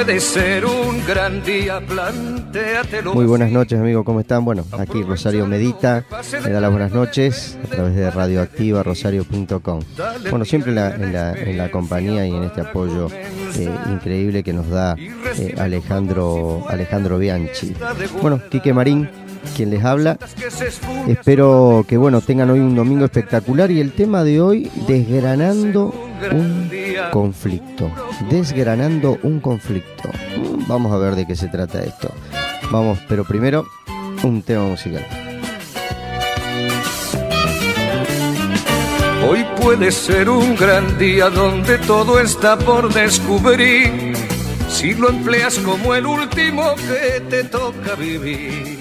puede ser un gran día, plantéatelo. Muy buenas noches, amigos, ¿cómo están? Bueno, aquí Rosario Medita, me da las buenas noches a través de Radioactiva, rosario.com. Bueno, siempre en la compañía y en este apoyo increíble que nos da Alejandro Bianchi. Bueno, Quique Marín, quien les habla. Espero que tengan hoy un domingo espectacular, y el tema de hoy, desgranando un conflicto. Vamos a ver de qué se trata esto. Vamos, pero primero un tema musical. Hoy puede ser un gran día donde todo está por descubrir, si lo empleas como el último que te toca vivir.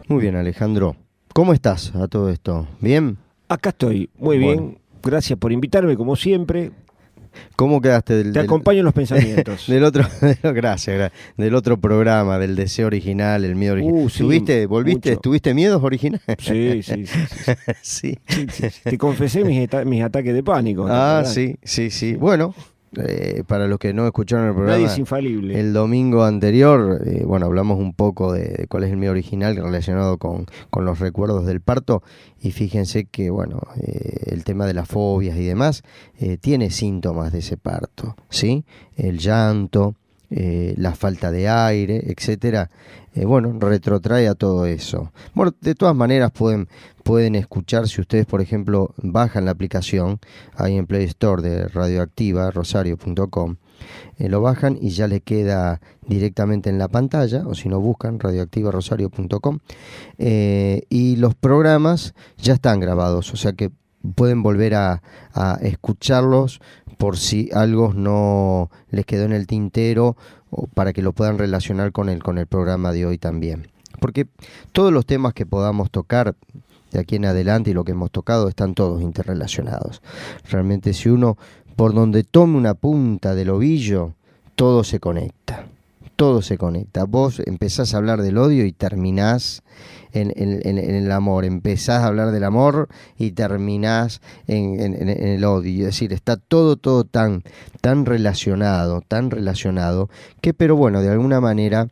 Muy bien, Alejandro. ¿Cómo estás a todo esto? ¿Bien? Acá estoy, muy bien. Gracias por invitarme, como siempre. ¿Cómo quedaste Te acompaño en los pensamientos. Gracias. Del otro programa, del deseo original, el miedo original. Sí, ¿Volviste? mucho. ¿Tuviste miedos originales? Sí. Sí. Te confesé mis ataques de pánico. Sí. Bueno, para los que no escucharon el programa, nadie es infalible. El domingo anterior, hablamos un poco de cuál es el miedo original relacionado con los recuerdos del parto, y fíjense que el tema de las fobias y demás tiene síntomas de ese parto, ¿sí? El llanto, la falta de aire, etcétera, bueno, retrotrae a todo eso. Bueno, de todas maneras pueden escuchar, si ustedes, por ejemplo, bajan la aplicación ahí en Play Store de Radioactiva, rosario.com, lo bajan y ya le queda directamente en la pantalla, o si no buscan radioactivarosario.com, y los programas ya están grabados, o sea que pueden volver a escucharlos por si algo no les quedó en el tintero, o para que lo puedan relacionar con el programa de hoy también. Porque todos los temas que podamos tocar de aquí en adelante y lo que hemos tocado están todos interrelacionados. Realmente, si uno por donde tome una punta del ovillo, todo se conecta. Todo se conecta. Vos empezás a hablar del odio y terminás en el amor. Empezás a hablar del amor y terminás en el odio. Es decir, está todo tan relacionado, que, pero bueno, de alguna manera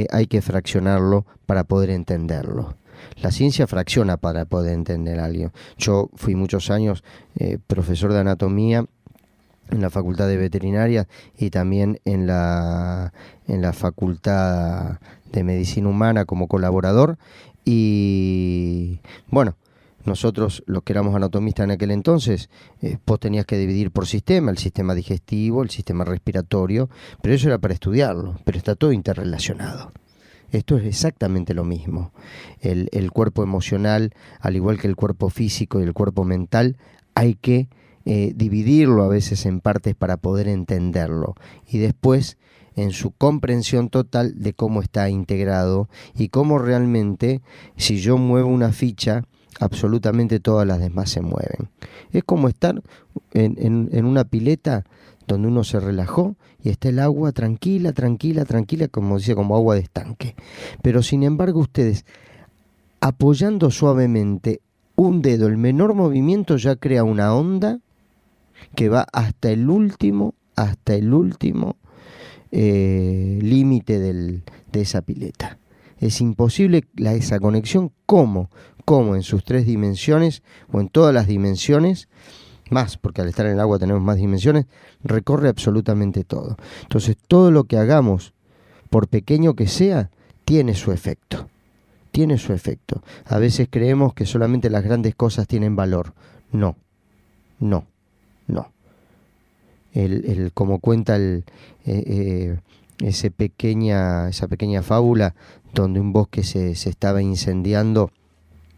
hay que fraccionarlo para poder entenderlo. La ciencia fracciona para poder entender algo. Yo fui muchos años profesor de anatomía en la Facultad de Veterinaria y también en la Facultad de Medicina Humana como colaborador, y bueno, nosotros los que éramos anatomistas en aquel entonces, vos tenías que dividir por sistema, el sistema digestivo, el sistema respiratorio, pero eso era para estudiarlo, pero está todo interrelacionado. Esto es exactamente lo mismo. El cuerpo emocional, al igual que el cuerpo físico y el cuerpo mental, hay que dividirlo a veces en partes para poder entenderlo, y después en su comprensión total de cómo está integrado y cómo realmente, si yo muevo una ficha, absolutamente todas las demás se mueven. Es como estar en una pileta donde uno se relajó y está el agua tranquila, como dice, como agua de estanque. Pero sin embargo ustedes, apoyando suavemente un dedo, el menor movimiento ya crea una onda que va hasta el último límite de esa pileta. Es imposible esa conexión, como en sus 3 dimensiones o en todas las dimensiones, más, porque al estar en el agua tenemos más dimensiones, recorre absolutamente todo. Entonces, todo lo que hagamos, por pequeño que sea, tiene su efecto. A veces creemos que solamente las grandes cosas tienen valor. No. Como cuenta esa pequeña fábula donde un bosque se estaba incendiando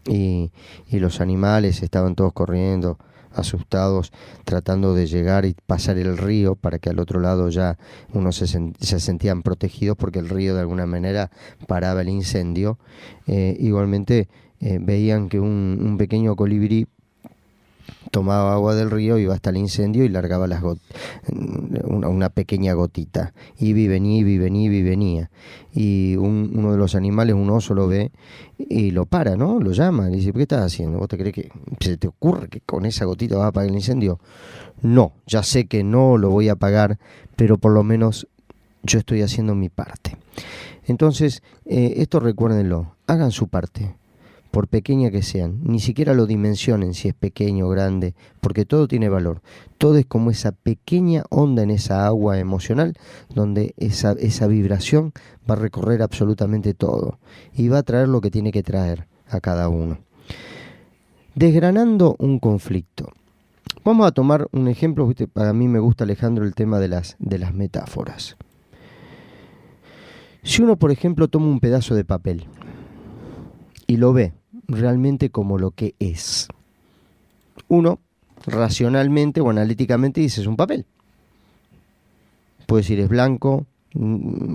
y los animales estaban todos corriendo, asustados, tratando de llegar y pasar el río para que al otro lado ya unos se sentían protegidos porque el río de alguna manera paraba el incendio. Igualmente veían que un pequeño colibrí tomaba agua del río, iba hasta el incendio y largaba una pequeña gotita. Iba y venía. Y uno de los animales, un oso, lo ve y lo para, ¿no? Lo llama, le dice: ¿qué estás haciendo? ¿Vos te crees que se te ocurre que con esa gotita vas a apagar el incendio? No, ya sé que no lo voy a apagar, pero por lo menos yo estoy haciendo mi parte. Entonces, esto recuérdenlo, hagan su parte. Por pequeña que sean, ni siquiera lo dimensionen si es pequeño o grande, porque todo tiene valor. Todo es como esa pequeña onda en esa agua emocional, donde esa vibración va a recorrer absolutamente todo y va a traer lo que tiene que traer a cada uno. Desgranando un conflicto. Vamos a tomar un ejemplo. Para mí me gusta, Alejandro, el tema de las metáforas. Si uno, por ejemplo, toma un pedazo de papel y lo ve realmente como lo que es, uno racionalmente o analíticamente dice: es un papel. Puedes decir es blanco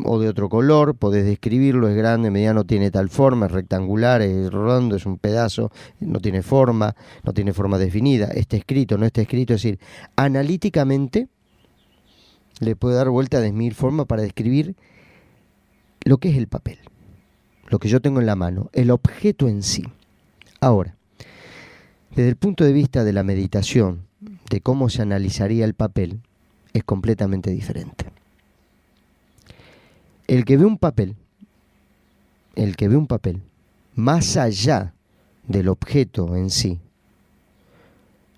o de otro color, podés describirlo: es grande, mediano, tiene tal forma, es rectangular, es redondo, es un pedazo, no tiene forma definida, está escrito, no está escrito. Es decir, analíticamente le puede dar vuelta de mil formas para describir lo que es el papel, lo que yo tengo en la mano, el objeto en sí. Ahora, desde el punto de vista de la meditación, de cómo se analizaría el papel, es completamente diferente. El que ve un papel, más allá del objeto en sí,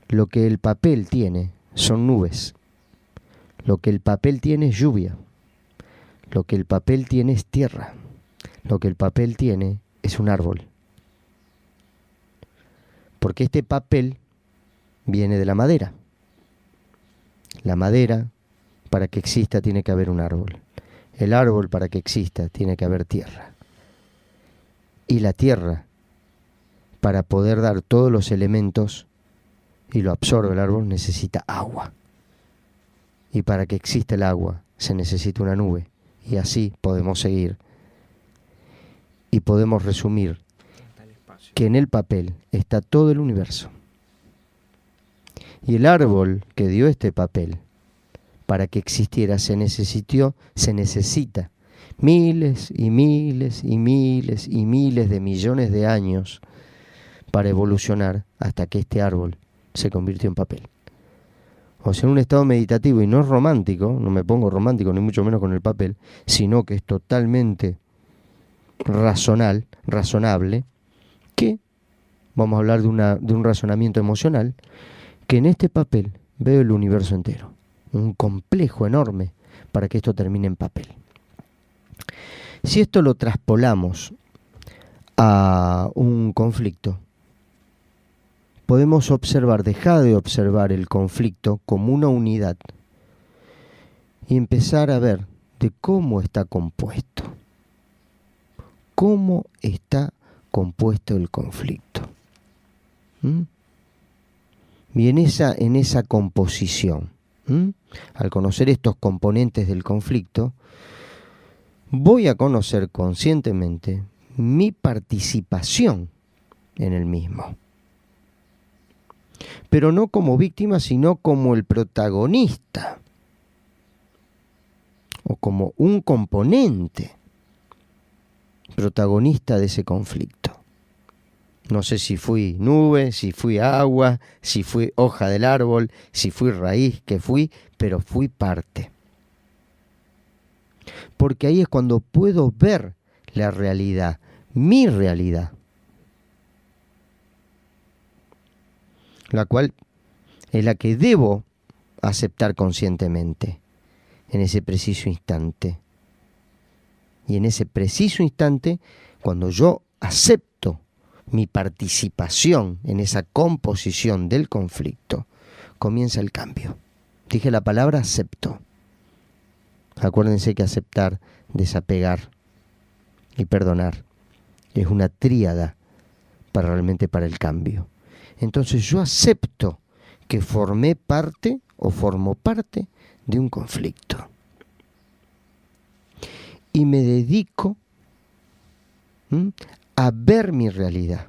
lo que el papel tiene son nubes, lo que el papel tiene es lluvia, lo que el papel tiene es tierra. Lo que el papel tiene es un árbol. Porque este papel viene de la madera. La madera, para que exista, tiene que haber un árbol. El árbol, para que exista, tiene que haber tierra. Y la tierra, para poder dar todos los elementos y lo absorbe el árbol, necesita agua. Y para que exista el agua, se necesita una nube. Y así podemos seguir. Y podemos resumir que en el papel está todo el universo. Y el árbol que dio este papel, para que existiera, se necesita miles y miles y miles y miles de millones de años para evolucionar hasta que este árbol se convirtió en papel. O sea, en un estado meditativo, y no es romántico, no me pongo romántico ni mucho menos con el papel, sino que es totalmente razonable, que vamos a hablar de un razonamiento emocional, que en este papel veo el universo entero, un complejo enorme para que esto termine en papel. Si esto lo traspolamos a un conflicto, podemos dejar de observar el conflicto como una unidad y empezar a ver de cómo está compuesto. ¿Cómo está compuesto el conflicto? Y en esa composición, al conocer estos componentes del conflicto, voy a conocer conscientemente mi participación en el mismo. Pero no como víctima, sino como el protagonista, o como un componente protagonista de ese conflicto. No sé si fui nube, si fui agua, si fui hoja del árbol, si fui raíz, que fui, pero fui parte. Porque ahí es cuando puedo ver la realidad, mi realidad, la cual es la que debo aceptar conscientemente en ese preciso instante. Y en ese preciso instante, cuando yo acepto mi participación en esa composición del conflicto, comienza el cambio. Dije la palabra acepto. Acuérdense que aceptar, desapegar y perdonar es una tríada realmente para el cambio. Entonces yo acepto que formé parte o formo parte de un conflicto. Y me dedico a ver mi realidad.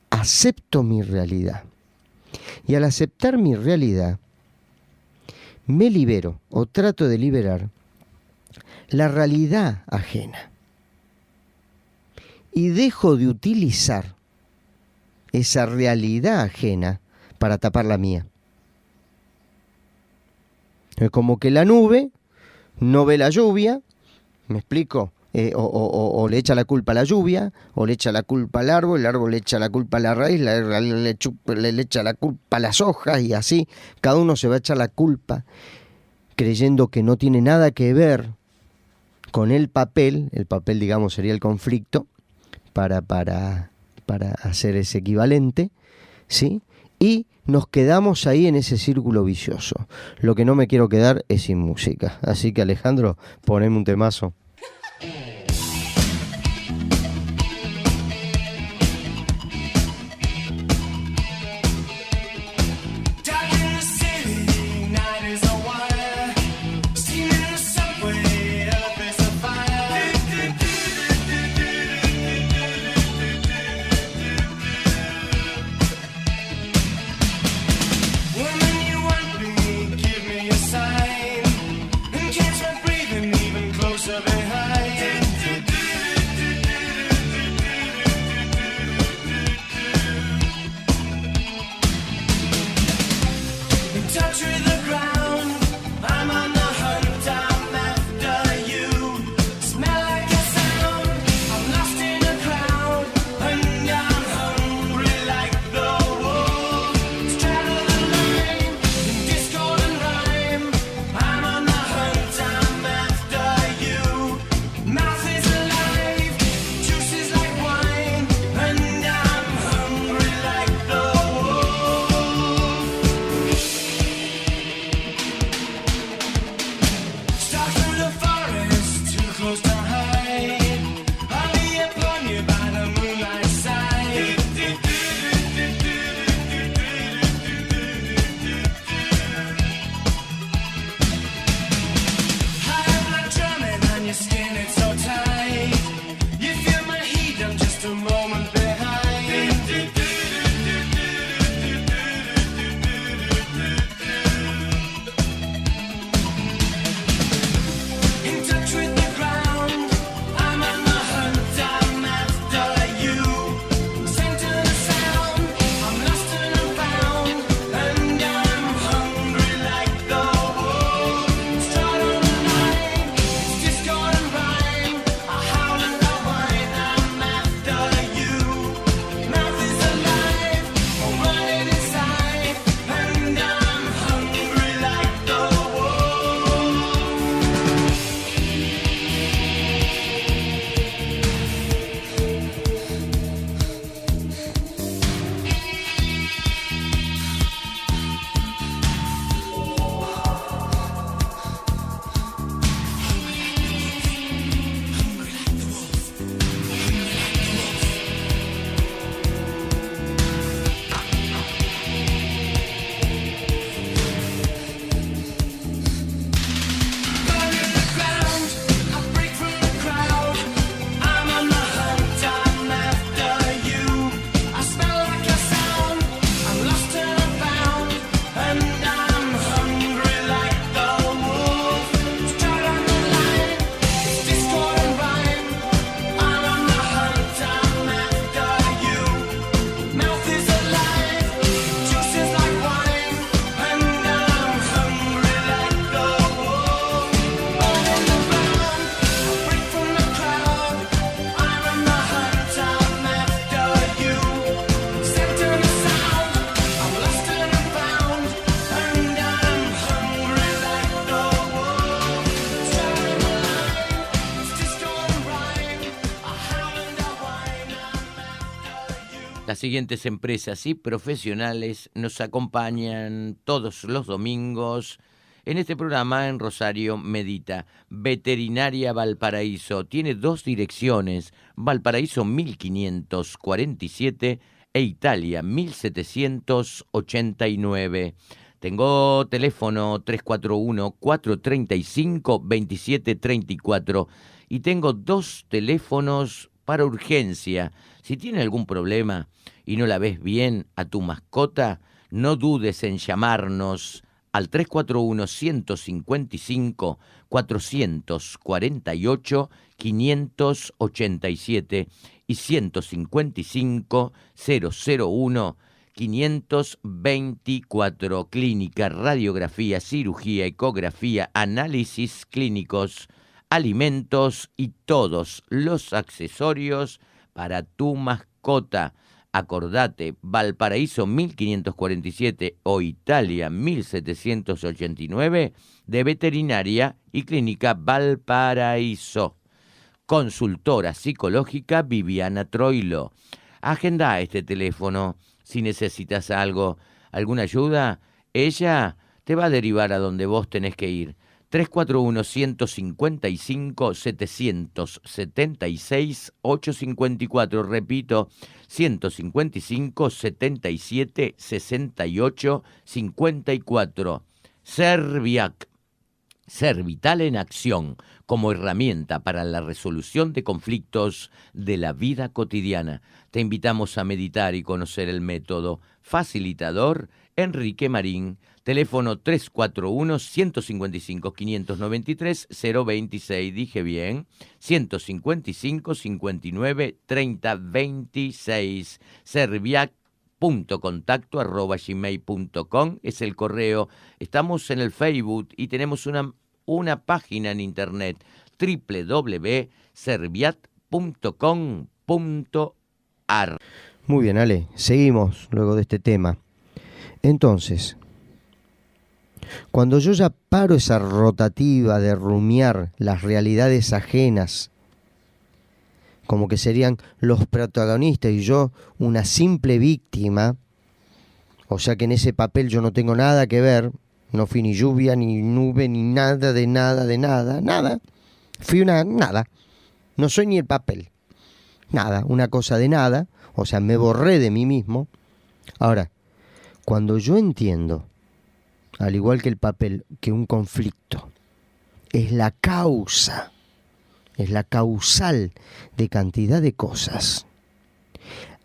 Acepto mi realidad. Y al aceptar mi realidad, me libero o trato de liberar la realidad ajena. Y dejo de utilizar esa realidad ajena para tapar la mía. Es como que la nube no ve la lluvia, ¿me explico? O le echa la culpa a la lluvia, o le echa la culpa al árbol, el árbol le echa la culpa a la raíz, le echa la culpa a las hojas, y así cada uno se va a echar la culpa, creyendo que no tiene nada que ver con el papel digamos sería el conflicto, para hacer ese equivalente, ¿sí? Y nos quedamos ahí en ese círculo vicioso. Lo que no me quiero quedar es sin música. Así que Alejandro, poneme un temazo. You Las siguientes empresas y profesionales nos acompañan todos los domingos en este programa en Rosario Medita. Veterinaria Valparaíso tiene 2 direcciones, Valparaíso 1547 e Italia 1789. Tengo teléfono 341-435-2734 y tengo 2 teléfonos para urgencia. Si tiene algún problema y no la ves bien a tu mascota, no dudes en llamarnos al 341-155-448-587 y 155-001-524. Clínica, radiografía, cirugía, ecografía, análisis clínicos, alimentos y todos los accesorios para tu mascota. Acordate, Valparaíso 1547 o Italia 1789 de Veterinaria y Clínica Valparaíso. Consultora psicológica Viviana Troilo. Agenda este teléfono. Si necesitas algo, alguna ayuda, ella te va a derivar a donde vos tenés que ir. 341-155-776-854. Repito, 155-77-68-54. Serviac. Servital en acción como herramienta para la resolución de conflictos de la vida cotidiana. Te invitamos a meditar y conocer el método. Facilitador Enrique Marín. Teléfono 341-155-593-026. Dije bien. 155-59-30-26. Serviac.contacto@gmail.com es el correo. Estamos en el Facebook y tenemos una página en internet, www.serviat.com.ar. Muy bien, Ale, seguimos luego de este tema. Entonces, cuando yo ya paro esa rotativa de rumiar las realidades ajenas, como que serían los protagonistas y yo una simple víctima, o sea que en ese papel yo no tengo nada que ver, no fui ni lluvia, ni nube, ni nada, nada. Fui nada. No soy ni el papel. Nada, una cosa de nada, o sea, me borré de mí mismo. Ahora, cuando yo entiendo, al igual que el papel, que un conflicto es la causa, es la causal de cantidad de cosas,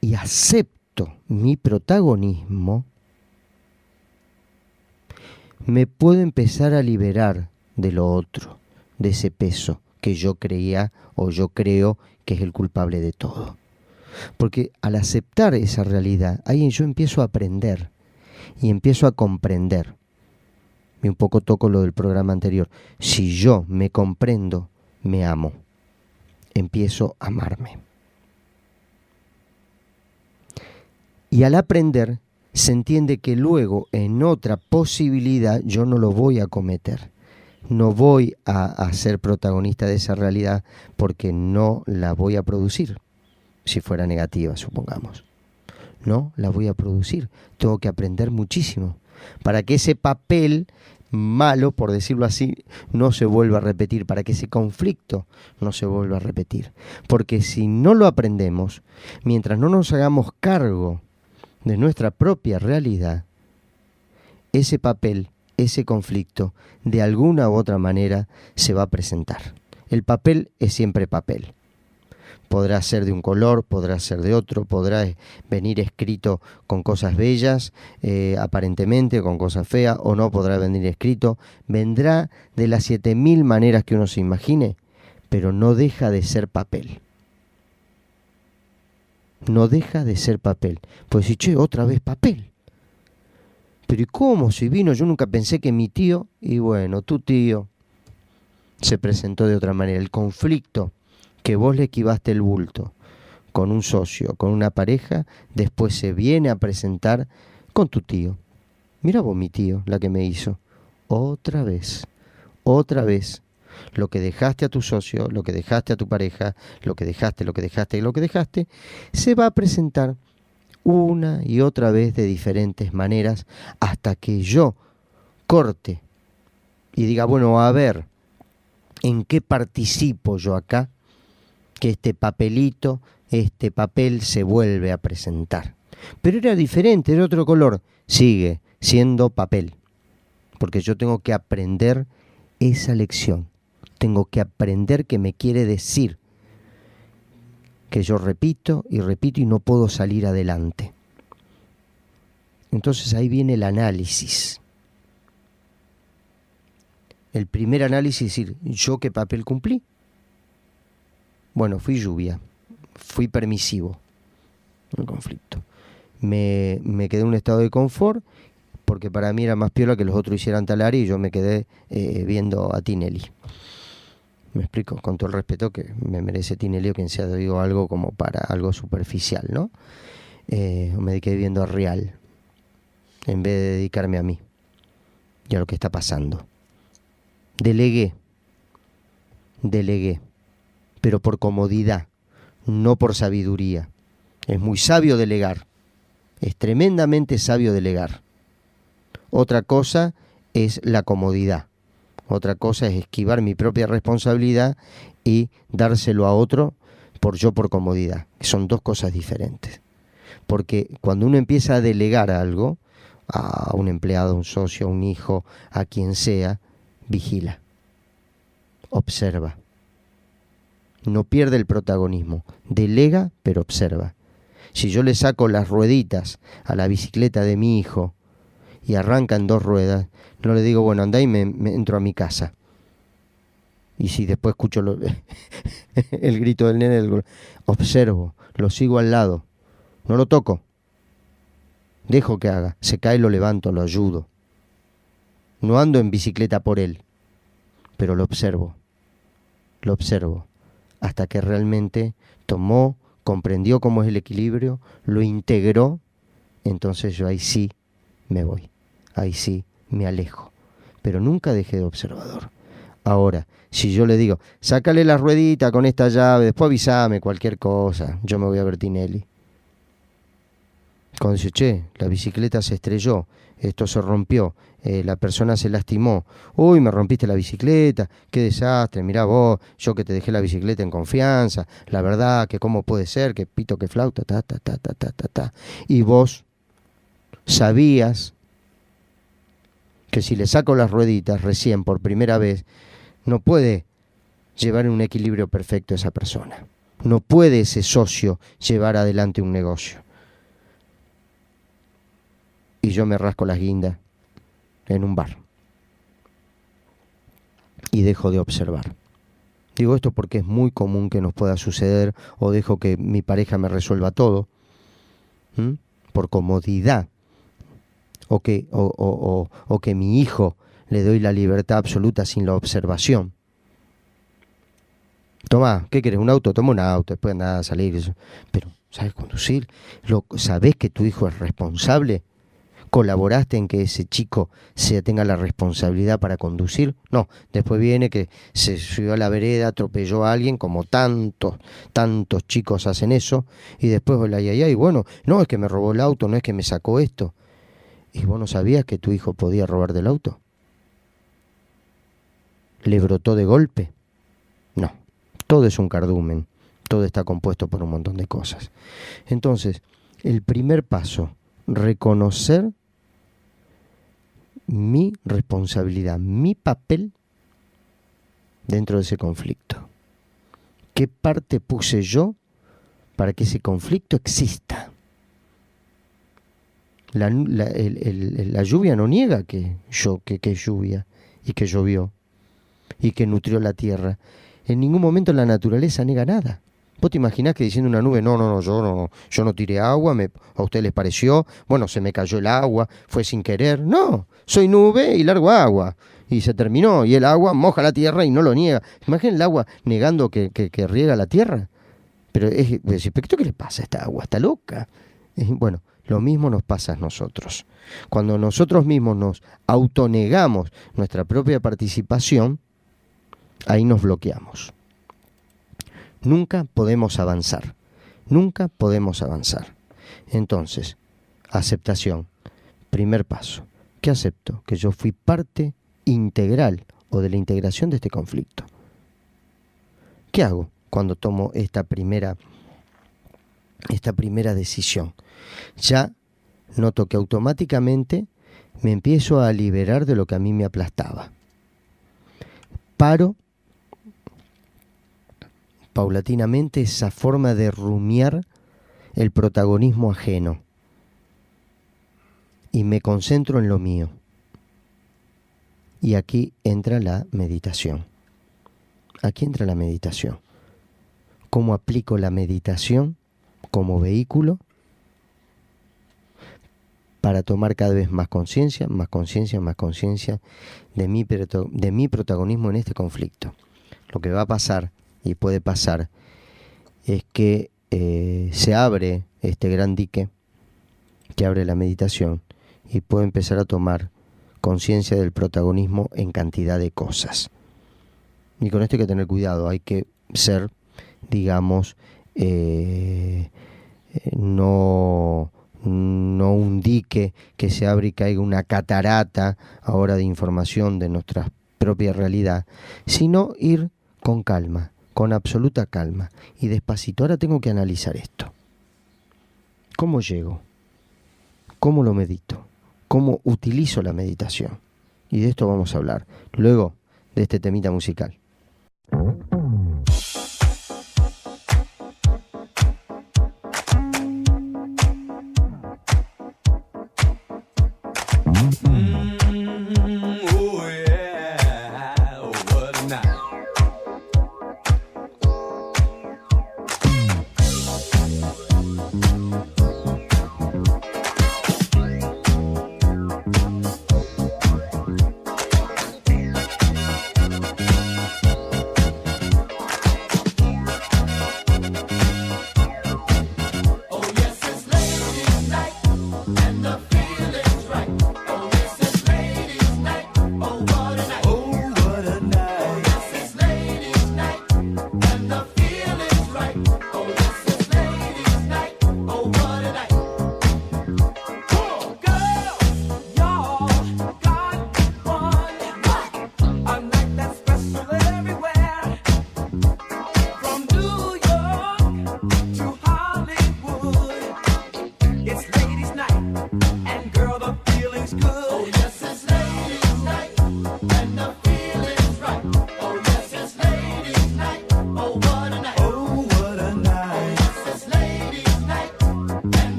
y acepto mi protagonismo, me puedo empezar a liberar de lo otro, de ese peso que yo creía o yo creo que es el culpable de todo. Porque al aceptar esa realidad, ahí yo empiezo a aprender y empiezo a comprender. Y un poco toco lo del programa anterior. Si yo me comprendo, me amo. Empiezo a amarme. Y al aprender, se entiende que luego en otra posibilidad yo no lo voy a cometer. No voy a ser protagonista de esa realidad porque no la voy a producir. Si fuera negativa, supongamos. No la voy a producir. Tengo que aprender muchísimo para que ese papel malo, por decirlo así, no se vuelva a repetir, para que ese conflicto no se vuelva a repetir. Porque si no lo aprendemos, mientras no nos hagamos cargo de nuestra propia realidad, ese papel, ese conflicto, de alguna u otra manera se va a presentar. El papel es siempre papel. Podrá ser de un color, podrá ser de otro, podrá venir escrito con cosas bellas, aparentemente con cosas feas, o no podrá venir escrito. Vendrá de las 7000 maneras que uno se imagine, pero no deja de ser papel. No deja de ser papel. Pues si, che, otra vez papel. Pero ¿y cómo? Si vino, yo nunca pensé que mi tío, y bueno, tu tío se presentó de otra manera. El conflicto que vos le esquivaste el bulto con un socio, con una pareja, después se viene a presentar con tu tío. Mira vos, mi tío, la que me hizo. Otra vez. Lo que dejaste a tu socio, lo que dejaste a tu pareja, lo que dejaste, se va a presentar una y otra vez de diferentes maneras hasta que yo corte y diga, bueno, a ver, ¿en qué participo yo acá? Que este papelito, este papel se vuelve a presentar. Pero era diferente, era otro color. Sigue siendo papel, porque yo tengo que aprender esa lección. Tengo que aprender qué me quiere decir, que yo repito y repito y no puedo salir adelante. Entonces ahí viene el análisis. El primer análisis es decir, ¿yo qué papel cumplí? Bueno, fui lluvia, fui permisivo en el conflicto. Me quedé en un estado de confort porque para mí era más piola que los otros hicieran talar y yo me quedé viendo a Tinelli. Me explico, con todo el respeto que me merece Tinelli o quien sea, digo algo como para algo superficial, ¿no? Me quedé viendo a Real en vez de dedicarme a mí y a lo que está pasando. Delegué, pero por comodidad, no por sabiduría. Es muy sabio delegar, es tremendamente sabio delegar. Otra cosa es la comodidad, otra cosa es esquivar mi propia responsabilidad y dárselo a otro por comodidad. Son dos cosas diferentes. Porque cuando uno empieza a delegar algo, a un empleado, a un socio, a un hijo, a quien sea, vigila, observa. No pierde el protagonismo, delega pero observa. Si yo le saco las rueditas a la bicicleta de mi hijo y arranca en 2 ruedas, no le digo, bueno, andá y me entro a mi casa. Y si después escucho el grito del nene, observo, lo sigo al lado, no lo toco, dejo que haga, se cae, lo levanto, lo ayudo. No ando en bicicleta por él, pero lo observo, hasta que realmente tomó, comprendió cómo es el equilibrio, lo integró, entonces yo ahí sí me voy, ahí sí me alejo, pero nunca dejé de observador. Ahora, si yo le digo, sácale la ruedita con esta llave, después avísame cualquier cosa, yo me voy a ver Tinelli. Cuando dice, che, la bicicleta se estrelló, esto se rompió, la persona se lastimó, uy, me rompiste la bicicleta, qué desastre, mirá vos, yo que te dejé la bicicleta en confianza, la verdad que cómo puede ser, que pito, que flauta, y vos sabías que si le saco las rueditas recién por primera vez, no puede llevar un equilibrio perfecto a esa persona, no puede ese socio llevar adelante un negocio. Y yo me rasco las guindas en un bar. Y dejo de observar. Digo esto porque es muy común que nos pueda suceder, o dejo que mi pareja me resuelva todo, por comodidad, o que mi hijo le doy la libertad absoluta sin la observación. Tomá, ¿qué querés? ¿Un auto? Toma un auto, después nada a salir. Pero, ¿sabes conducir? ¿Sabés que tu hijo es responsable? ¿Colaboraste en que ese chico tenga la responsabilidad para conducir? No, después viene que se subió a la vereda, atropelló a alguien, como tantos chicos hacen eso, y después, bueno, no es que me robó el auto, no es que me sacó esto. ¿Y vos no sabías que tu hijo podía robar del auto? ¿Le brotó de golpe? No, todo es un cardumen, todo está compuesto por un montón de cosas. Entonces, el primer paso, reconocer mi responsabilidad, mi papel dentro de ese conflicto. ¿Qué parte puse yo para que ese conflicto exista? La lluvia no niega que es lluvia y que llovió y que nutrió la tierra. En ningún momento la naturaleza niega nada. ¿Vos te imaginás que diciendo una nube, no, yo no tiré agua, a ustedes les pareció, bueno, se me cayó el agua, fue sin querer? No, soy nube y largo agua. Y se terminó, y el agua moja la tierra y no lo niega. Imaginen el agua negando que riega la tierra. Pero ¿qué le pasa a esta agua? ¿Está loca? Bueno, lo mismo nos pasa a nosotros. Cuando nosotros mismos nos autonegamos nuestra propia participación, ahí nos bloqueamos. Nunca podemos avanzar. Entonces, aceptación, primer paso. ¿Qué acepto? Que yo fui parte integral o de la integración de este conflicto. ¿Qué hago cuando tomo esta primera decisión? Ya noto que automáticamente me empiezo a liberar de lo que a mí me aplastaba. Paro paulatinamente esa forma de rumiar el protagonismo ajeno y me concentro en lo mío. Y aquí entra la meditación. Aquí entra la meditación. ¿Cómo aplico la meditación como vehículo para tomar cada vez más conciencia de mi protagonismo en este conflicto? Lo que va a pasar y puede pasar es que se abre este gran dique que abre la meditación y puedo empezar a tomar conciencia del protagonismo en cantidad de cosas. Y con esto hay que tener cuidado, hay que ser, digamos, no un dique que se abre y caiga una catarata ahora de información de nuestra propia realidad, sino ir con calma, con absoluta calma y despacito. Ahora tengo que analizar esto. ¿Cómo llego? ¿Cómo lo medito? ¿Cómo utilizo la meditación? Y de esto vamos a hablar luego de este temita musical.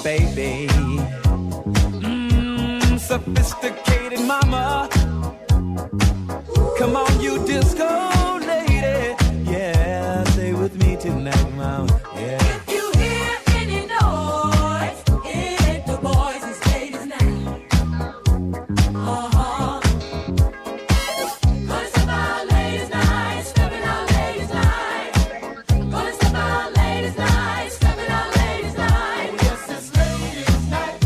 Baby, sophisticated mama, come on you disco lady, yeah, stay with me tonight, mama, yeah. If you hear any noise, it ain't the boys, it's ladies night. Gonna step out ladies night, stepping out ladies night. Gonna step out ladies night, stepping out ladies night. Yes, it's ladies night,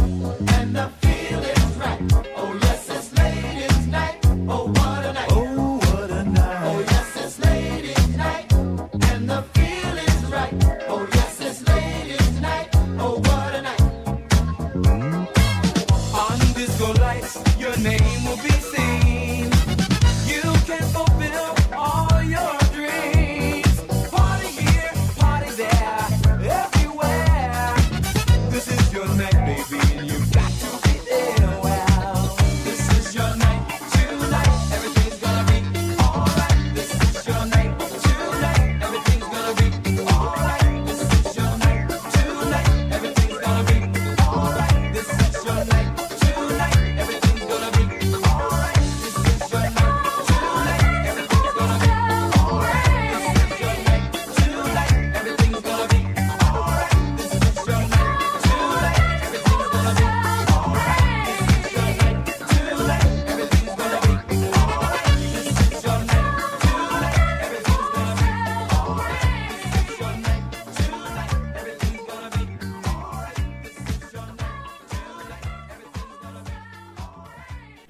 and the feeling's right. Oh yes, it's ladies night. Oh what a night. Oh what a night. Oh yes,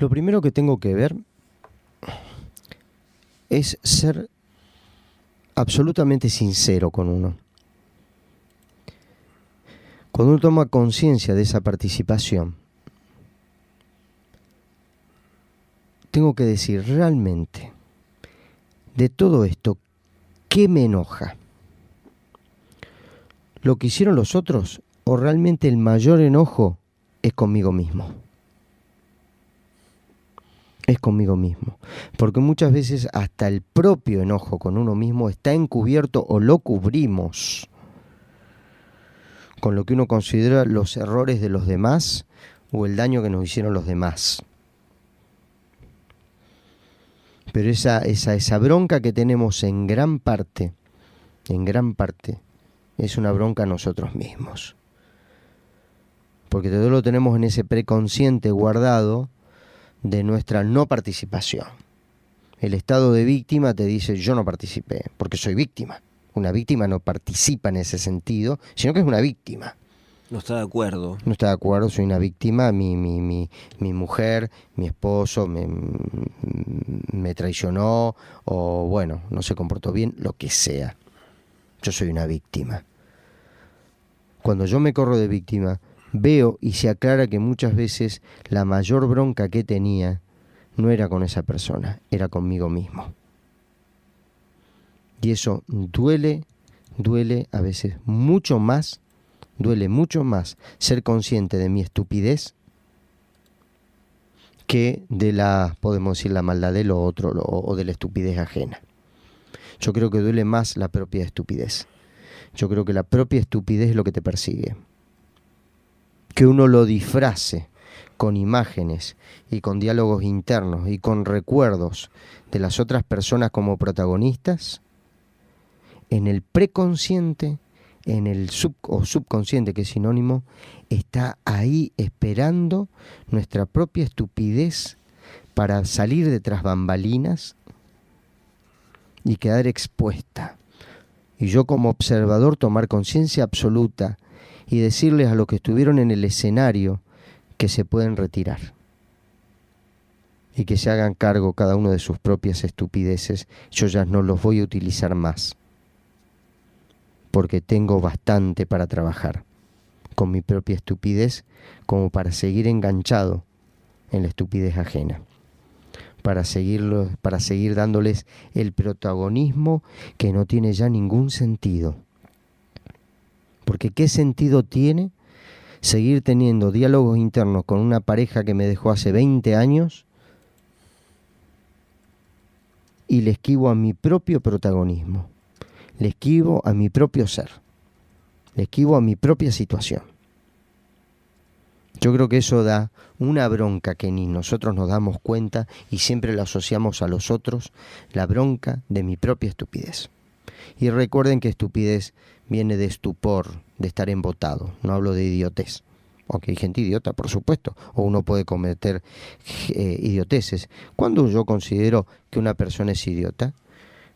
Lo primero que tengo que ver es ser absolutamente sincero con uno. Cuando uno toma conciencia de esa participación, tengo que decir realmente, de todo esto, ¿qué me enoja? ¿Lo que hicieron los otros o realmente el mayor enojo es conmigo mismo? Es conmigo mismo. Porque muchas veces hasta el propio enojo con uno mismo está encubierto o lo cubrimos con lo que uno considera los errores de los demás o el daño que nos hicieron los demás. Pero esa bronca que tenemos en gran parte, es una bronca a nosotros mismos. Porque todo lo tenemos en ese preconsciente guardado de nuestra no participación. El estado de víctima te dice, yo no participé, porque soy víctima. Una víctima no participa en ese sentido, sino que es una víctima. No está de acuerdo. No está de acuerdo, soy una víctima, mi mujer, mi esposo me traicionó, o bueno, no se comportó bien, lo que sea. Yo soy una víctima. Cuando yo me corro de víctima, veo y se aclara que muchas veces la mayor bronca que tenía no era con esa persona, era conmigo mismo. Y eso duele a veces mucho más, duele mucho más ser consciente de mi estupidez que de la, podemos decir, la maldad de lo otro o de la estupidez ajena. Yo creo que duele más la propia estupidez. Yo creo que la propia estupidez es lo que te persigue. Que uno lo disfrace con imágenes y con diálogos internos y con recuerdos de las otras personas como protagonistas, en el preconsciente, en el subconsciente, que es sinónimo, está ahí esperando nuestra propia estupidez para salir de tras bambalinas y quedar expuesta. Y yo como observador tomar conciencia absoluta y decirles a los que estuvieron en el escenario que se pueden retirar y que se hagan cargo cada uno de sus propias estupideces. Yo ya no los voy a utilizar más, porque tengo bastante para trabajar con mi propia estupidez como para seguir enganchado en la estupidez ajena, para seguir dándoles el protagonismo que no tiene ya ningún sentido. Porque ¿qué sentido tiene seguir teniendo diálogos internos con una pareja que me dejó hace 20 años y le esquivo a mi propio protagonismo? Le esquivo a mi propio ser, le esquivo a mi propia situación. Yo creo que eso da una bronca que ni nosotros nos damos cuenta y siempre la asociamos a los otros, la bronca de mi propia estupidez. Y recuerden que estupidez viene de estupor, de estar embotado, no hablo de idiotez. Aunque hay gente idiota, por supuesto, o uno puede cometer idioteces. ¿Cuándo yo considero que una persona es idiota?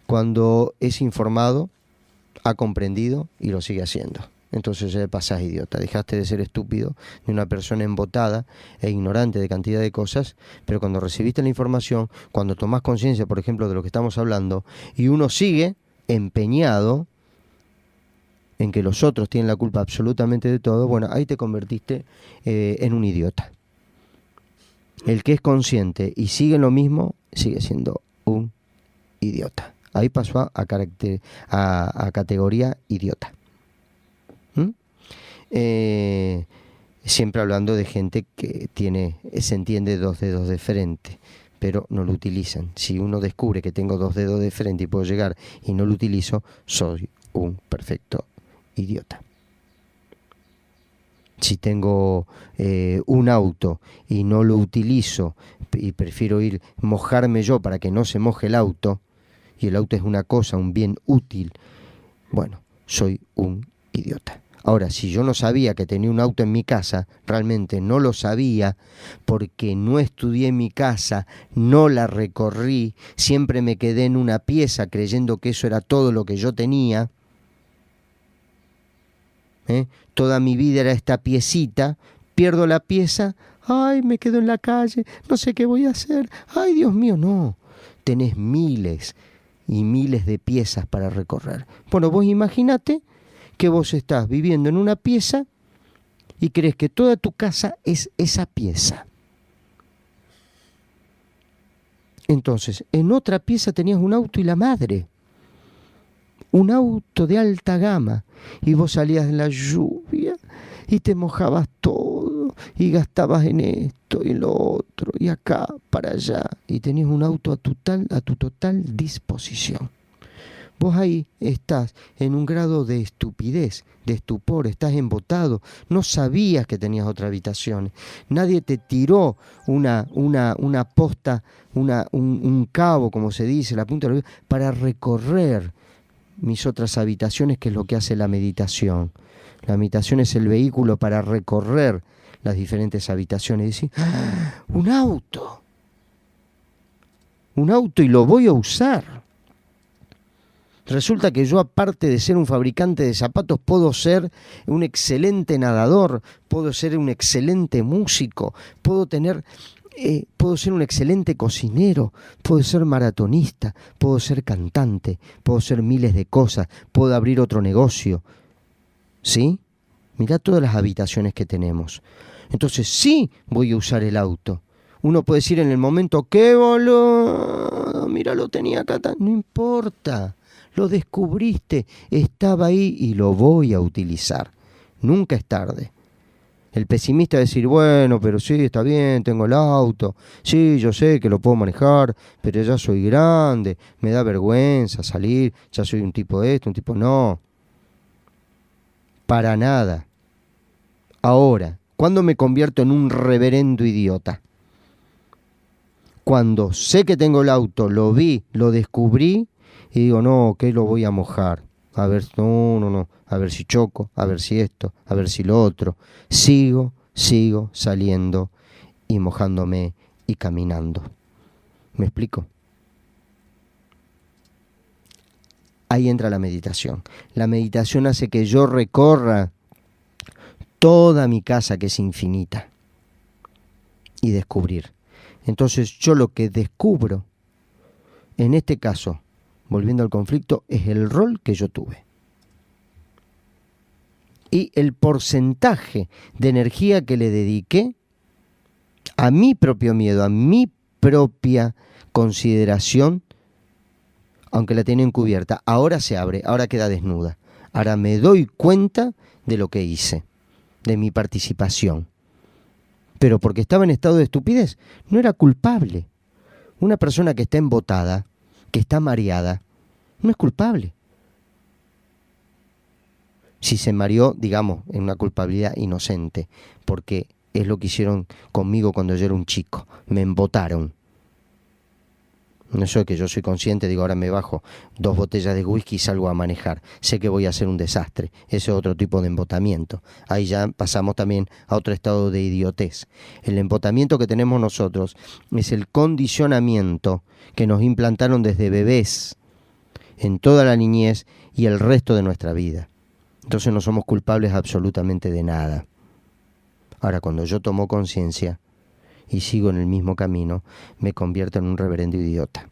Cuando es informado, ha comprendido y lo sigue haciendo. Entonces ya pasás idiota, dejaste de ser estúpido, de una persona embotada e ignorante de cantidad de cosas, pero cuando recibiste la información, cuando tomás conciencia, por ejemplo, de lo que estamos hablando, y uno sigue empeñado en que los otros tienen la culpa absolutamente de todo, bueno, ahí te convertiste en un idiota. El que es consciente y sigue lo mismo, sigue siendo un idiota. Ahí pasó a categoría idiota. Siempre hablando de gente que se entiende 2 dedos de frente, pero no lo utilizan. Si uno descubre que tengo 2 dedos de frente y puedo llegar y no lo utilizo, soy un perfecto idiota. Si tengo un auto y no lo utilizo y prefiero mojarme yo para que no se moje el auto, y el auto es una cosa, un bien útil, bueno, soy un idiota. Ahora, si yo no sabía que tenía un auto en mi casa, realmente no lo sabía porque no estudié mi casa, no la recorrí, siempre me quedé en una pieza creyendo que eso era todo lo que yo tenía. Toda mi vida era esta piecita, pierdo la pieza, ay, me quedo en la calle, no sé qué voy a hacer, ay, Dios mío, no. Tenés miles y miles de piezas para recorrer. Bueno, vos imaginate que vos estás viviendo en una pieza y crees que toda tu casa es esa pieza. Entonces, en otra pieza tenías un auto y la madre. Un auto de alta gama. Y vos salías en la lluvia y te mojabas todo. Y gastabas en esto y lo otro. Y acá, para allá. Y tenías un auto a tu total disposición. Vos ahí estás en un grado de estupidez, de estupor, estás embotado, no sabías que tenías otra habitación, nadie te tiró una posta, un cabo, como se dice, la punta de la para recorrer mis otras habitaciones, que es lo que hace la meditación. La meditación es el vehículo para recorrer las diferentes habitaciones y decir, ¡ah! Un auto y lo voy a usar. Resulta que yo, aparte de ser un fabricante de zapatos, puedo ser un excelente nadador, puedo ser un excelente músico, puedo ser un excelente cocinero, puedo ser maratonista, puedo ser cantante, puedo ser miles de cosas, puedo abrir otro negocio. ¿Sí? Mirá todas las habitaciones que tenemos. Entonces sí voy a usar el auto. Uno puede decir en el momento, ¡qué boludo! Mira, lo tenía acá. No importa. Lo descubriste, estaba ahí y lo voy a utilizar. Nunca es tarde. El pesimista va a decir, bueno, pero sí, está bien, tengo el auto. Sí, yo sé que lo puedo manejar, pero ya soy grande, me da vergüenza salir, ya soy un tipo de esto, un tipo... No. Para nada. Ahora, ¿cuándo me convierto en un reverendo idiota? Cuando sé que tengo el auto, lo vi, lo descubrí, y digo, no, ¿qué lo voy a mojar? A ver, no, a ver si choco, a ver si esto, a ver si lo otro. Sigo saliendo y mojándome y caminando. ¿Me explico? Ahí entra la meditación. La meditación hace que yo recorra toda mi casa, que es infinita, y descubrir. Entonces yo lo que descubro, en este caso, volviendo al conflicto, es el rol que yo tuve. Y el porcentaje de energía que le dediqué a mi propio miedo, a mi propia consideración, aunque la tenía encubierta, ahora se abre, ahora queda desnuda. Ahora me doy cuenta de lo que hice, de mi participación. Pero porque estaba en estado de estupidez, no era culpable. Una persona que está embotada, que está mareada, no es culpable. Si se mareó, digamos, en una culpabilidad inocente, porque es lo que hicieron conmigo cuando yo era un chico, me embotaron. No es que yo soy consciente, digo, ahora me bajo 2 botellas de whisky y salgo a manejar. Sé que voy a hacer un desastre. Ese es otro tipo de embotamiento. Ahí ya pasamos también a otro estado de idiotez. El embotamiento que tenemos nosotros es el condicionamiento que nos implantaron desde bebés, en toda la niñez y el resto de nuestra vida. Entonces no somos culpables absolutamente de nada. Ahora, cuando yo tomo conciencia y sigo en el mismo camino, me convierto en un reverendo idiota.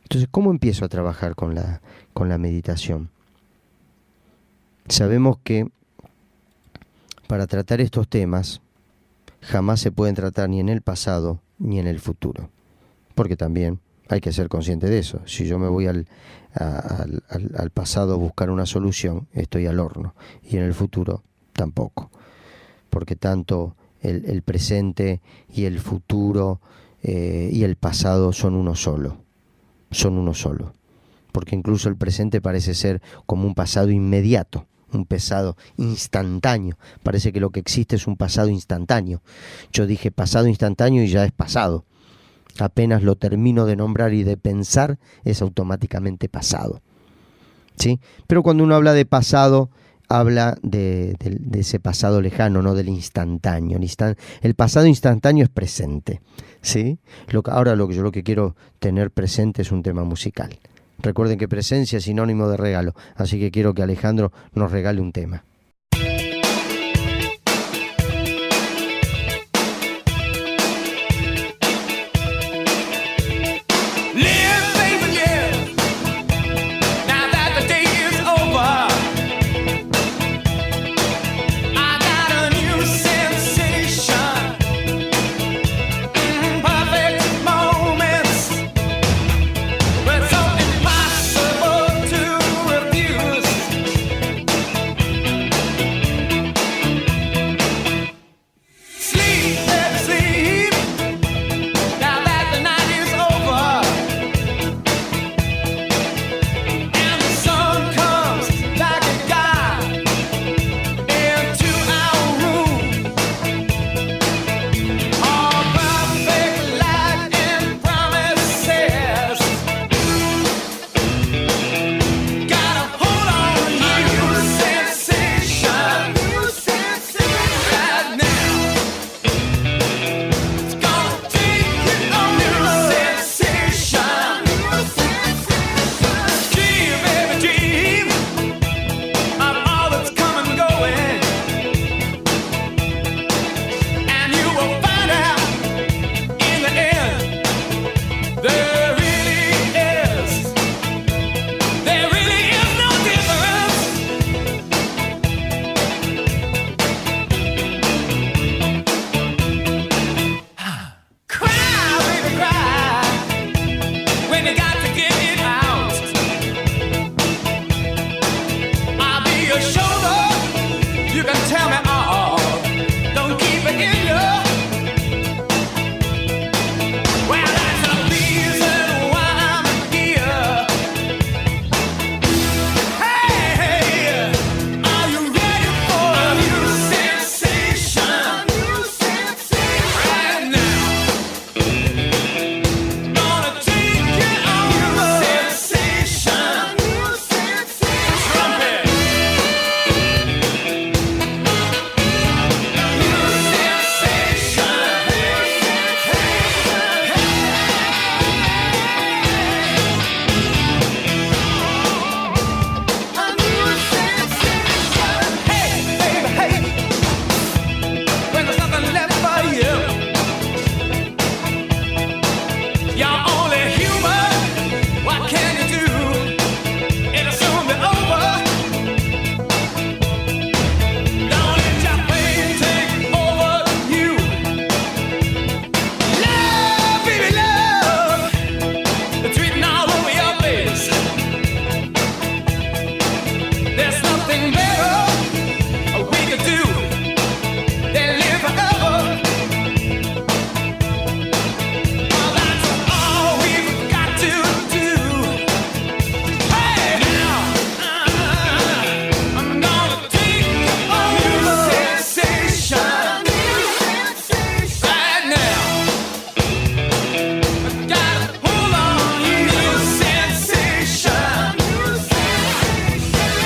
Entonces, ¿cómo empiezo a trabajar con la meditación? Sabemos que para tratar estos temas jamás se pueden tratar ni en el pasado ni en el futuro, porque también hay que ser consciente de eso. Si yo me voy al pasado a buscar una solución, estoy al horno, y en el futuro tampoco, porque tanto el presente y el futuro y el pasado son uno solo, porque incluso el presente parece ser como un pasado inmediato, un pasado instantáneo. Parece que lo que existe es un pasado instantáneo. Yo dije pasado instantáneo y ya es pasado. Apenas lo termino de nombrar y de pensar, es automáticamente pasado. ¿Sí? Pero cuando uno habla de pasado, habla de ese pasado lejano, no del instantáneo. El pasado instantáneo es presente. ¿Sí? Ahora lo que quiero tener presente es un tema musical. Recuerden que presencia es sinónimo de regalo, así que quiero que Alejandro nos regale un tema. You can tell me all. Don't keep it in you. Well, that's the reason why I'm here. Hey, are you ready for a new sensation? Right now, gonna take you on a sensation. Trumpet. Hey, baby, hey. When there's nothing left for you, you're only human. What can you do? It'll soon be over. Don't let your pain take over you. Love, baby, love. The treating all over your face. There's nothing better we could do than live forever. Well, that's all we've got to do. Hey, now, I'm gonna take you on a sensation. Right now, I gotta hold on, new sensation. New sensation.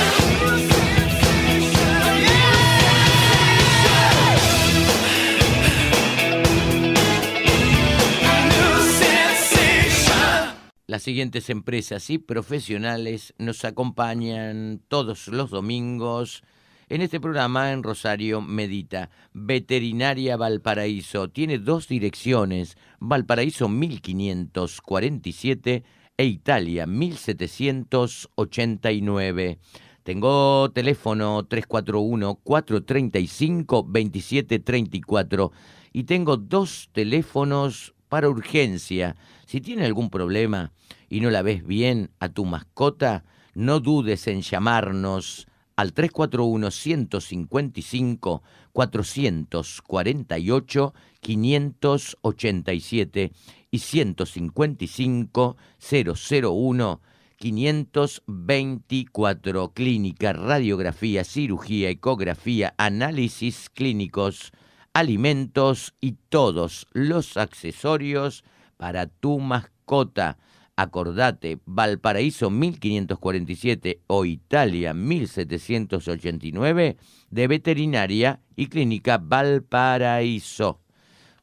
Las siguientes empresas y profesionales nos acompañan todos los domingos en este programa en Rosario Medita. Veterinaria Valparaíso tiene 2 direcciones, Valparaíso 1547 e Italia 1789. Tengo teléfono 341-435-2734 y tengo 2 teléfonos para urgencia. Si tiene algún problema y no la ves bien a tu mascota, no dudes en llamarnos al 341-155-448-587 y 155-001-524. Clínica, radiografía, cirugía, ecografía, análisis clínicos, alimentos y todos los accesorios para tu mascota. Acordate, Valparaíso 1547 o Italia 1789 de Veterinaria y Clínica Valparaíso.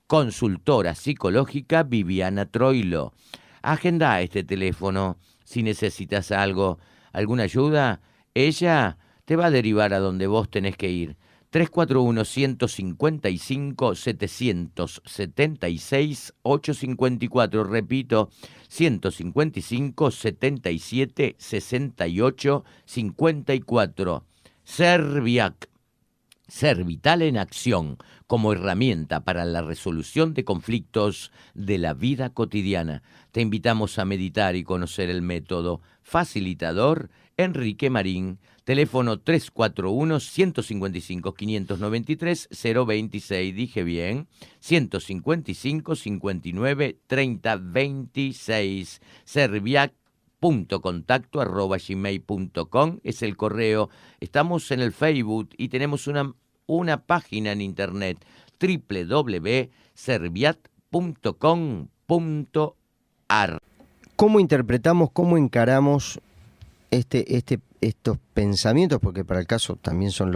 Consultora psicológica Viviana Troilo. Agenda este teléfono. Si necesitas algo, alguna ayuda, ella te va a derivar a donde vos tenés que ir. 341-155-776-854. Repito, 155-77-68-54. Serviac. Servital en acción como herramienta para la resolución de conflictos de la vida cotidiana. Te invitamos a meditar y conocer el método. Facilitador Enrique Marín. Teléfono 341-155-593-026. Dije bien. 155-59-30-26. Serviac.contacto@gmail.com es el correo. Estamos en el Facebook y tenemos una página en internet, www.serviat.com.ar. ¿Cómo interpretamos, cómo encaramos estos pensamientos? Porque para el caso también son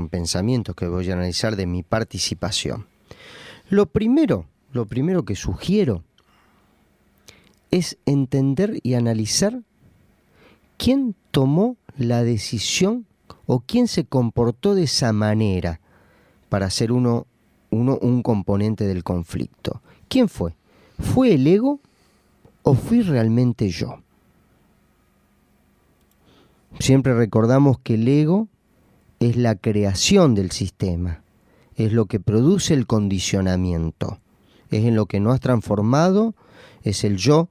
pensamientos que voy a analizar de mi participación. Lo primero que sugiero es entender y analizar quién tomó la decisión o quién se comportó de esa manera para ser un componente del conflicto. ¿Quién fue? ¿Fue el ego o fui realmente yo? Siempre recordamos que el ego es la creación del sistema, es lo que produce el condicionamiento, es en lo que no has transformado, es el yo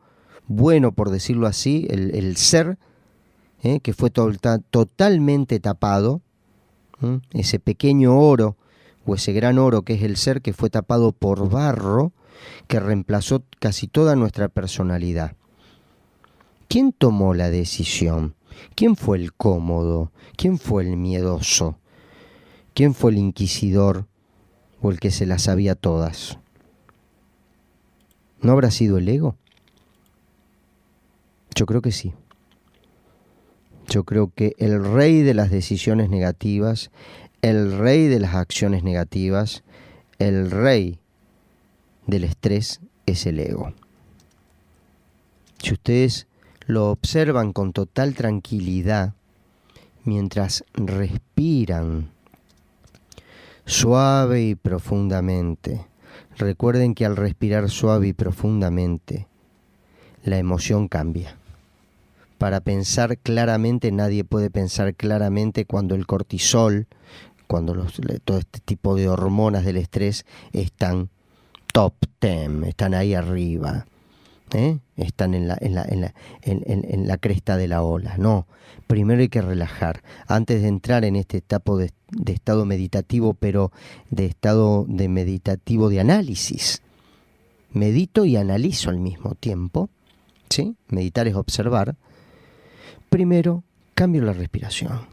bueno, por decirlo así, el ser, que fue totalmente tapado, ese pequeño oro o ese gran oro que es el ser, que fue tapado por barro, que reemplazó casi toda nuestra personalidad. ¿Quién tomó la decisión? ¿Quién fue el cómodo? ¿Quién fue el miedoso? ¿Quién fue el inquisidor o el que se las sabía todas? ¿No habrá sido el ego? Yo creo que sí. Yo creo que el rey de las decisiones negativas, el rey de las acciones negativas, el rey del estrés es el ego. Si ustedes lo observan con total tranquilidad, mientras respiran suave y profundamente, recuerden que al respirar suave y profundamente, la emoción cambia. Para pensar claramente, nadie puede pensar claramente cuando el cortisol, cuando todo este tipo de hormonas del estrés están top 10, están ahí arriba, están en la cresta de la ola. No, primero hay que relajar. Antes de entrar en este etapa de estado meditativo, pero de estado de meditativo de análisis. Medito y analizo al mismo tiempo, ¿sí? Meditar es observar. Primero, cambio la respiración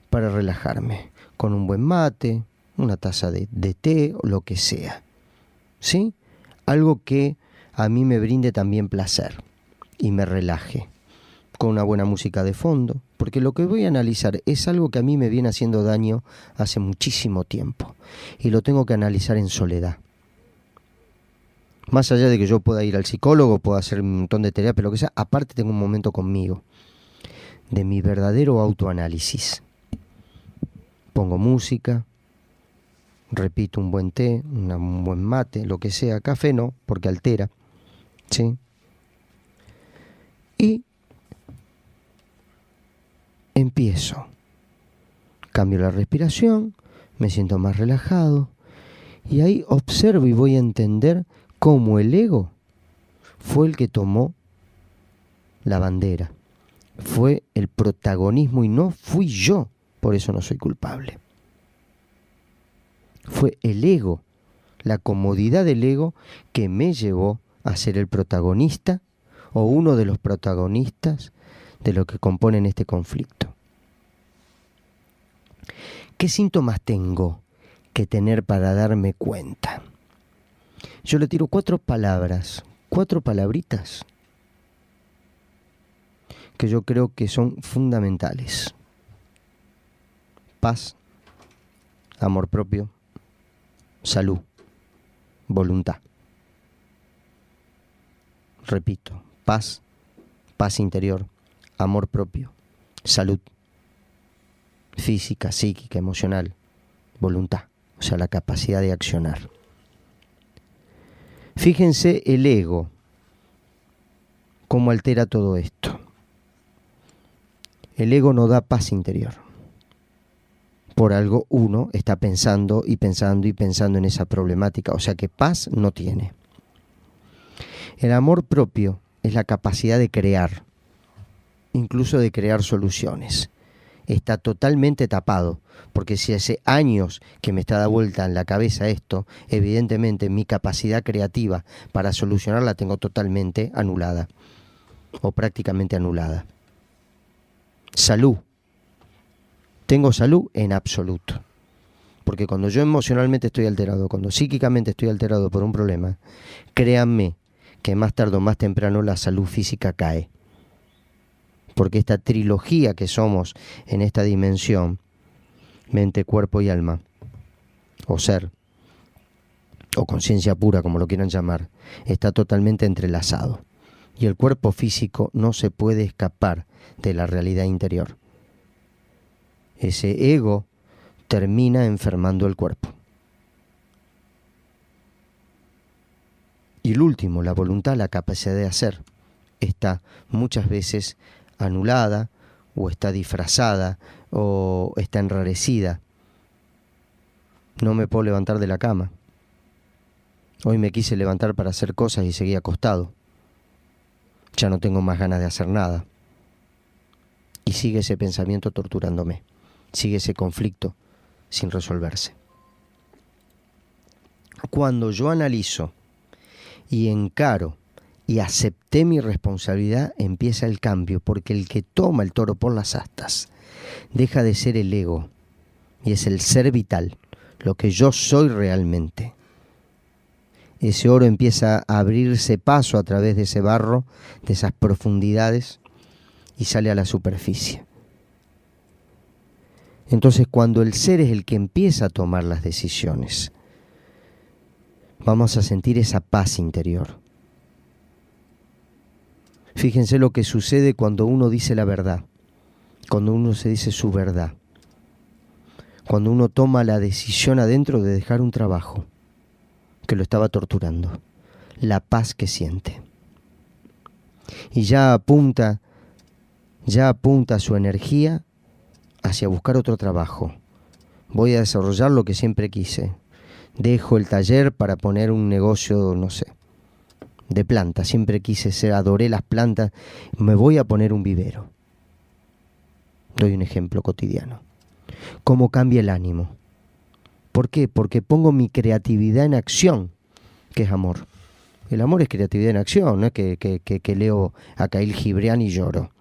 para relajarme con un buen mate, una taza de té o lo que sea, ¿sí? Algo que a mí me brinde también placer y me relaje, con una buena música de fondo, porque lo que voy a analizar es algo que a mí me viene haciendo daño hace muchísimo tiempo y lo tengo que analizar en soledad. Más allá de que yo pueda ir al psicólogo, pueda hacer un montón de terapia, lo que sea, aparte tengo un momento conmigo, de mi verdadero autoanálisis. Pongo música, repito un buen té, un buen mate, lo que sea. Café no, porque altera, ¿sí? Y empiezo. Cambio la respiración, me siento más relajado y ahí observo y voy a entender cómo el ego fue el que tomó la bandera. Fue el protagonismo y no fui yo, por eso no soy culpable. Fue el ego, la comodidad del ego que me llevó a ser el protagonista o uno de los protagonistas de lo que componen este conflicto. ¿Qué síntomas tengo que tener para darme cuenta? Yo le tiro 4 palabras, 4 palabritas que yo creo que son fundamentales. Paz, amor propio, salud, voluntad. Repito, paz, paz interior, amor propio, salud, física, psíquica, emocional, voluntad, o sea, la capacidad de accionar. Fíjense el ego, cómo altera todo esto. El ego no da paz interior. Por algo uno está pensando y pensando y pensando en esa problemática, o sea que paz no tiene. El amor propio es la capacidad de crear, incluso de crear soluciones. Está totalmente tapado, porque si hace años que me está dando vuelta en la cabeza esto, evidentemente mi capacidad creativa para solucionar la tengo totalmente anulada, o prácticamente anulada. Salud. Tengo salud en absoluto. Porque cuando yo emocionalmente estoy alterado, cuando psíquicamente estoy alterado por un problema, créanme que más tarde o más temprano la salud física cae. Porque esta trilogía que somos en esta dimensión, mente, cuerpo y alma, o ser, o conciencia pura, como lo quieran llamar, está totalmente entrelazado. Y el cuerpo físico no se puede escapar de la realidad interior. Ese ego termina enfermando el cuerpo. Y el último, la voluntad, la capacidad de hacer, está muchas veces anulada, o está disfrazada, o está enrarecida. No me puedo levantar de la cama. Hoy me quise levantar para hacer cosas y seguí acostado. Ya no tengo más ganas de hacer nada. Y sigue ese pensamiento torturándome. sigue ese conflicto sin resolverse. Cuando yo analizo y encaro y acepté mi responsabilidad, empieza el cambio, porque el que toma el toro por las astas deja de ser el ego y es el ser vital, lo que yo soy realmente. Ese oro empieza a abrirse paso a través de ese barro, de esas profundidades, y sale a la superficie. Entonces, cuando el ser es el que empieza a tomar las decisiones, vamos a sentir esa paz interior. Fíjense lo que sucede cuando uno dice la verdad, cuando uno se dice su verdad, cuando uno toma la decisión adentro de dejar un trabajo que lo estaba torturando, la paz que siente. Y ya apunta su energía hacia buscar otro trabajo. Voy a desarrollar lo que siempre quise. Dejo el taller para poner un negocio, no sé, de plantas. Siempre quise ser, adoré las plantas. Me voy a poner un vivero. Doy un ejemplo cotidiano. ¿Cómo cambia el ánimo? ¿Por qué? Porque pongo mi creatividad en acción, que es amor. El amor es creatividad en acción, no es que leo a Khalil Gibran y lloro.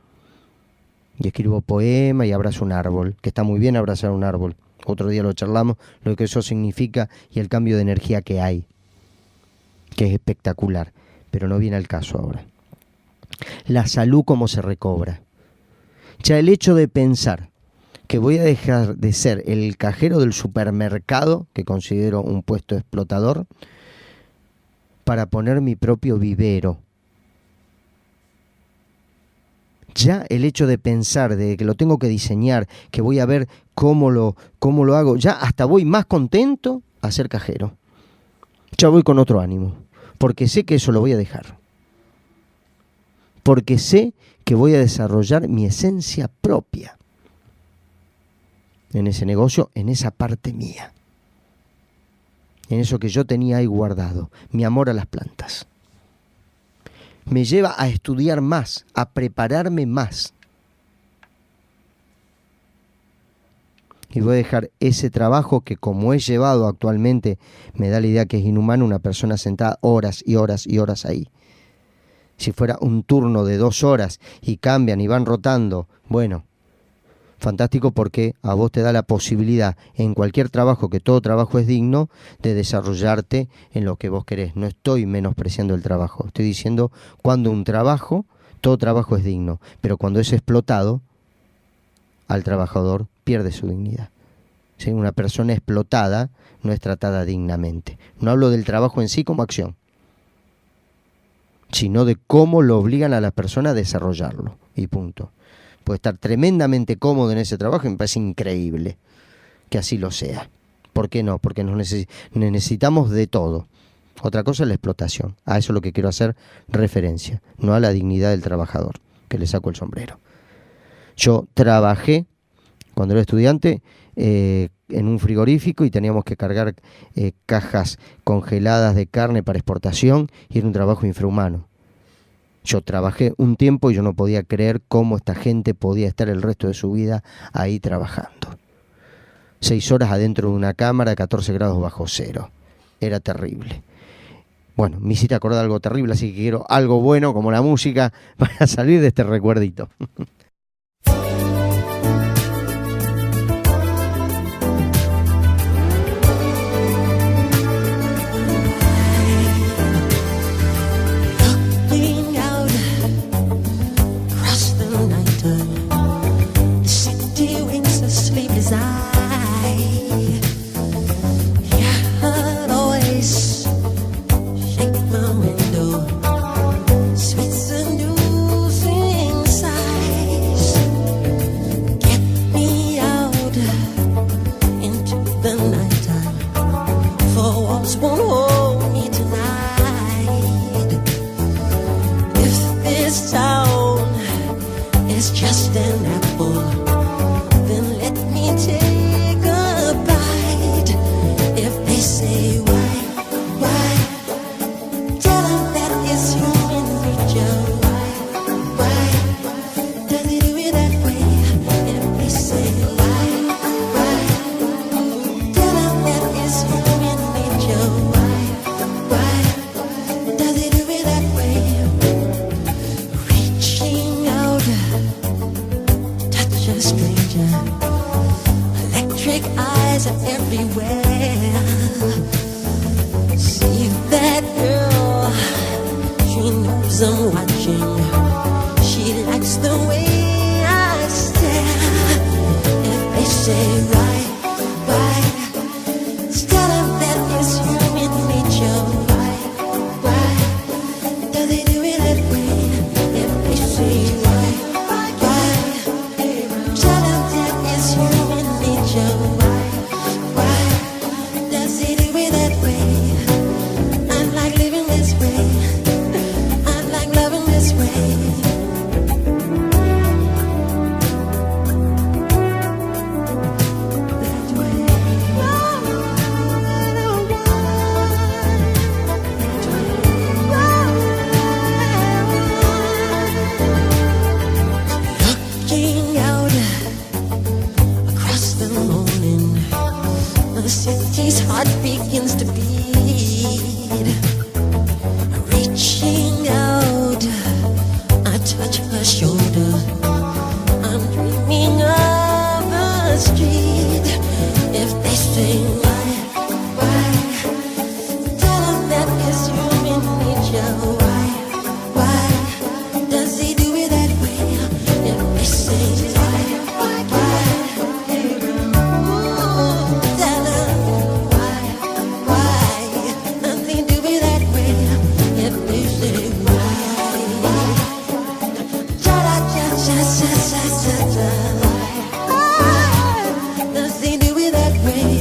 Y escribo poema y abrazo un árbol, que está muy bien abrazar un árbol. Otro día lo charlamos, lo que eso significa y el cambio de energía que hay, que es espectacular, pero no viene al caso ahora. La salud, cómo se recobra. Ya el hecho de pensar que voy a dejar de ser el cajero del supermercado, que considero un puesto explotador, para poner mi propio vivero. Ya el hecho de pensar de que lo tengo que diseñar, que voy a ver cómo lo hago, ya hasta voy más contento a ser cajero. Ya voy con otro ánimo, porque sé que eso lo voy a dejar. Porque sé que voy a desarrollar mi esencia propia en ese negocio, en esa parte mía, en eso que yo tenía ahí guardado, mi amor a las plantas. Me lleva a estudiar más, a prepararme más. Y voy a dejar ese trabajo que, como he llevado actualmente, me da la idea que es inhumano una persona sentada horas y horas y horas ahí. Si fuera un turno de 2 horas y cambian y van rotando, bueno, fantástico, porque a vos te da la posibilidad en cualquier trabajo, que todo trabajo es digno, de desarrollarte en lo que vos querés. No estoy menospreciando el trabajo, estoy diciendo cuando un trabajo, todo trabajo es digno, pero cuando es explotado, al trabajador pierde su dignidad. ¿Sí? Una persona explotada no es tratada dignamente. No hablo del trabajo en sí como acción, sino de cómo lo obligan a la persona a desarrollarlo, y punto. Puede estar tremendamente cómodo en ese trabajo y me parece increíble que así lo sea. ¿Por qué no? Porque nos necesitamos de todo. Otra cosa es la explotación. A eso es lo que quiero hacer referencia, no a la dignidad del trabajador, que le saco el sombrero. Yo trabajé, cuando era estudiante, en un frigorífico y teníamos que cargar cajas congeladas de carne para exportación y era un trabajo infrahumano. Yo trabajé un tiempo y yo no podía creer cómo esta gente podía estar el resto de su vida ahí trabajando. 6 horas adentro de una cámara a 14 grados bajo cero. Era terrible. Bueno, me hiciste acordar algo terrible, así que quiero algo bueno como la música para salir de este recuerdito. Sweet seducing inside. everywhere. See that girl, she knows I'm watching. She likes the way I stare. If they say right, tell them that it's human nature. Why do they do it that way? If they say right, tell them that it's human nature. Why does he do it that way? I like living this way. I like loving this way. Looking out across the morning, the city's heart begins to beat. Reaching out, I touch her shoulder. I'm dreaming of a street. If they say why, tell them that it's human nature. Why does he do it that way? If they say why, tell them why does he do it that way? If they say why, does he do it that way?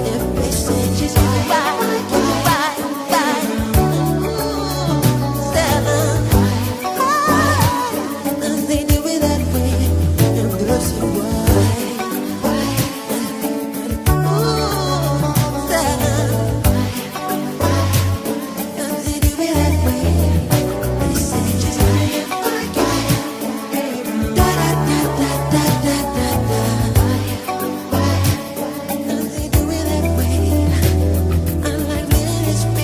If they say just why, tell them does he do it that way? If they say why, tell them does he do it that way? They say just does he do it that way? I like living this way.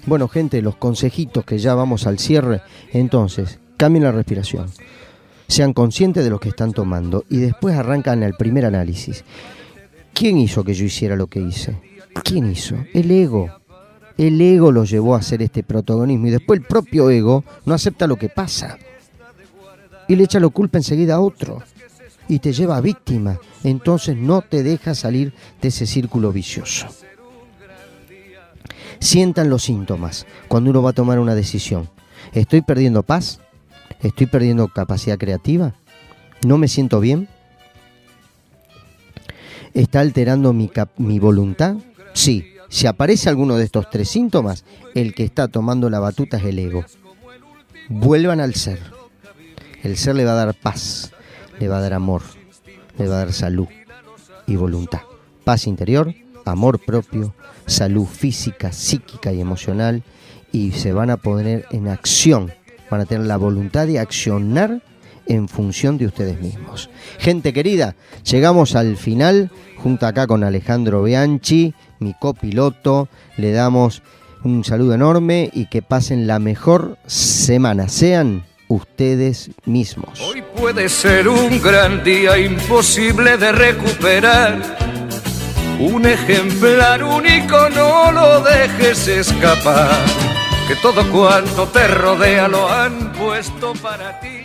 Bueno, gente, los consejitos que ya vamos al cierre. Entonces, cambien la respiración. Sean conscientes de lo que están tomando y después arrancan el primer análisis. ¿Quién hizo que yo hiciera lo que hice? ¿Quién hizo? El ego. El ego lo llevó a hacer este protagonismo y después el propio ego no acepta lo que pasa y le echa la culpa enseguida a otro y te lleva a víctima. Entonces no te deja salir de ese círculo vicioso. Sientan los síntomas cuando uno va a tomar una decisión. ¿Estoy perdiendo paz? ¿Estoy perdiendo capacidad creativa? ¿No me siento bien? ¿Está alterando mi voluntad? Sí. Si aparece alguno de estos tres síntomas, el que está tomando la batuta es el ego. Vuelvan al ser. El ser le va a dar paz, le va a dar amor, le va a dar salud y voluntad. Paz interior, amor propio, salud física, psíquica y emocional, y se van a poner en acción, van a tener la voluntad de accionar en función de ustedes mismos. Gente querida, llegamos al final, junto acá con Alejandro Bianchi, mi copiloto, le damos un saludo enorme y que pasen la mejor semana, sean ustedes mismos. Hoy puede ser un gran día imposible de recuperar. Un ejemplar único, no lo dejes escapar, que todo cuanto te rodea lo han puesto para ti.